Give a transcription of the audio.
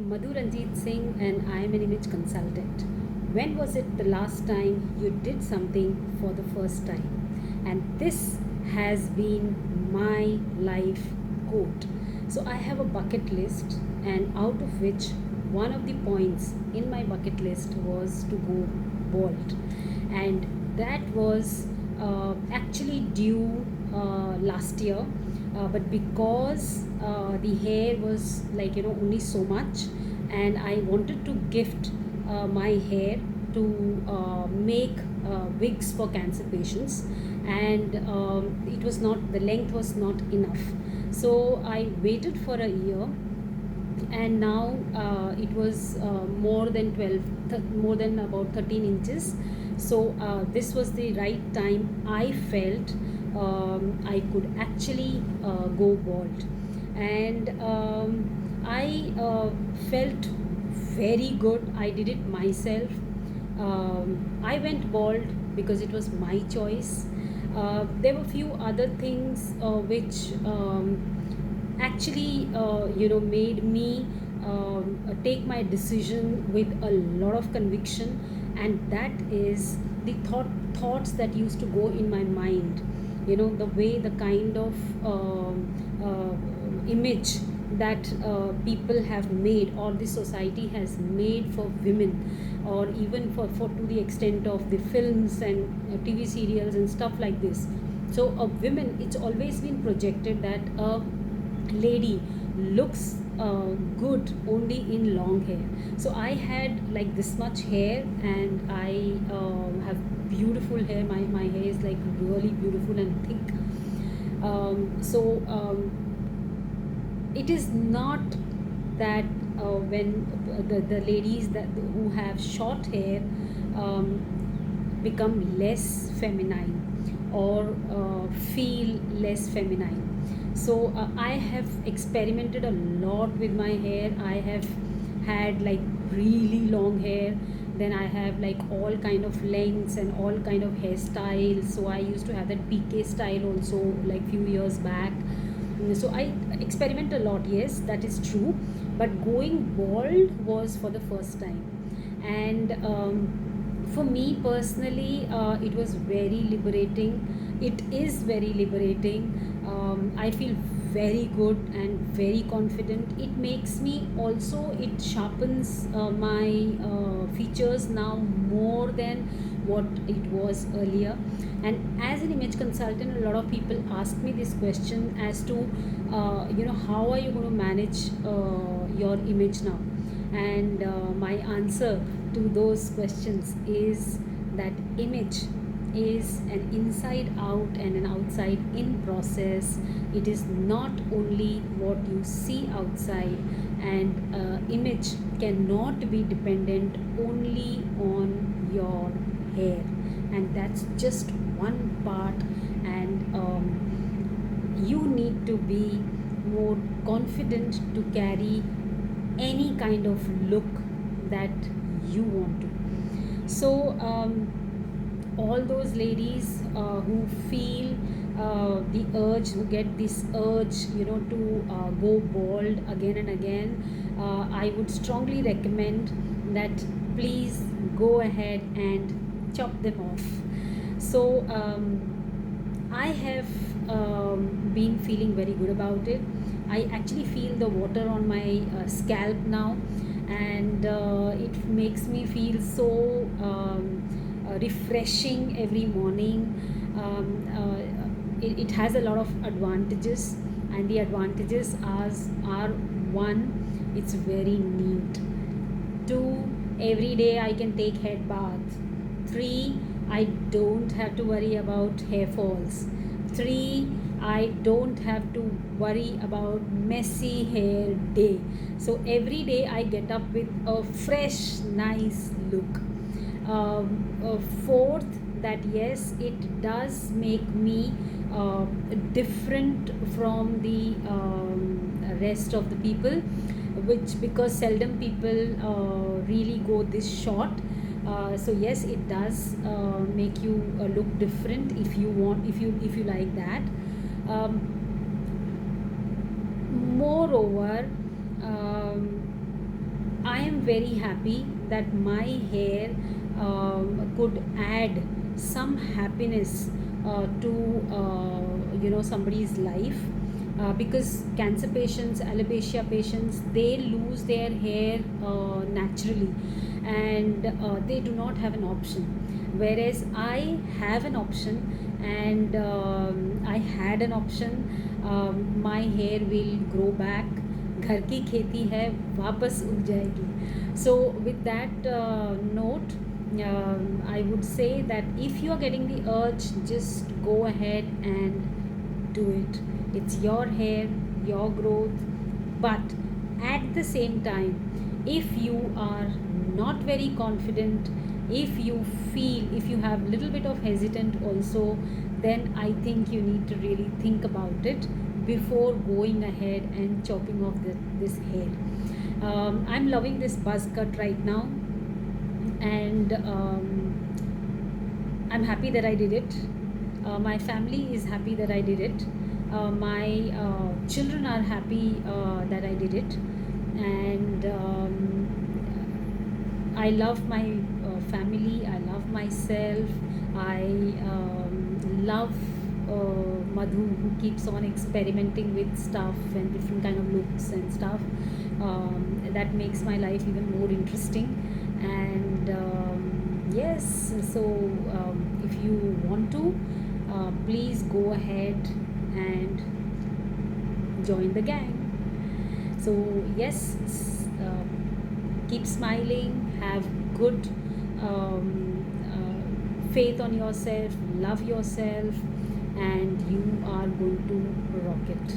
Madhu Ranjit Singh and I am an image consultant. When was it the last time you did something for the first time? And this has been my life quote. So I have a bucket list, and out of which one of the points in my bucket list was to go bald. And that was actually due last year, but because the hair was like only so much, and I wanted to gift my hair to make wigs for cancer patients, and it was not, the length was not enough, so I waited for a year, and now it was more than about 13 inches. So this was the right time I felt I could actually go bald, and I felt very good. I did it myself. I went bald because it was my choice. There were few other things which actually made me take my decision with a lot of conviction, and that is the thoughts that used to go in my mind, the way, the kind of image that people have made, or the society has made for women, or even for to the extent of the films and TV serials and stuff like this. So a women, it's always been projected that a lady looks good only in long hair. So I had like this much hair, and I have beautiful hair. My hair is like really beautiful and thick. It is not that when the ladies who have short hair become less feminine, or feel less feminine. So I have experimented a lot with my hair. I have had like really long hair, then I have like all kind of lengths and all kind of hairstyles. So I used to have that PK style also like few years back. So I experiment a lot, yes, that is true, but going bald was for the first time. And for me personally, it was very liberating. It is very liberating. I feel very good and very confident. It makes me also, it sharpens my features now more than what it was earlier. And as an image consultant, a lot of people ask me this question as to how are you going to manage your image now. And my answer to those questions is that image is an inside out and an outside in process. It is not only what you see outside, and image cannot be dependent only on your hair, and that's just one part. And you need to be more confident to carry any kind of look that you want to. So all those ladies who feel the urge, who get this urge, to go bald again and again, I would strongly recommend that please go ahead and chop them off. So I have been feeling very good about it. I actually feel the water on my scalp now, and it makes me feel so refreshing every morning. It has a lot of advantages, and the advantages are: one, it's very neat; two, every day I can take head bath; three, I don't have to worry about hair falls; three, I don't have to worry about messy hair day. So every day I get up with a fresh, nice look. Fourth, that yes, it does make me different from the rest of the people, which because seldom people really go this short. So yes, it does make you look different if you want, if you like that. Moreover, I am very happy that my hair could add some happiness to somebody's life, because cancer patients, alopecia patients, they lose their hair naturally, and they do not have an option, whereas I have an option, and I had an option. My hair will grow back, घर की खेती है, वापस उग जाएगी. So with that note, I would say that if you are getting the urge, just go ahead and do it. It's your hair, your growth. But at the same time, if you are not very confident, if you feel, if you have little bit of hesitant also, then I think you need to really think about it before going ahead and chopping off this hair. I'm loving this buzz cut right now, and I'm happy that I did it. My family is happy that I did it. My children are happy that I did it, and I love my family. I love myself. I love Madhu, who keeps on experimenting with stuff and different kind of looks and stuff. That makes my life even more interesting. And yes, so if you want to, please go ahead and join the gang. So yes, keep smiling, have good faith on yourself, love yourself, and you are going to rock it.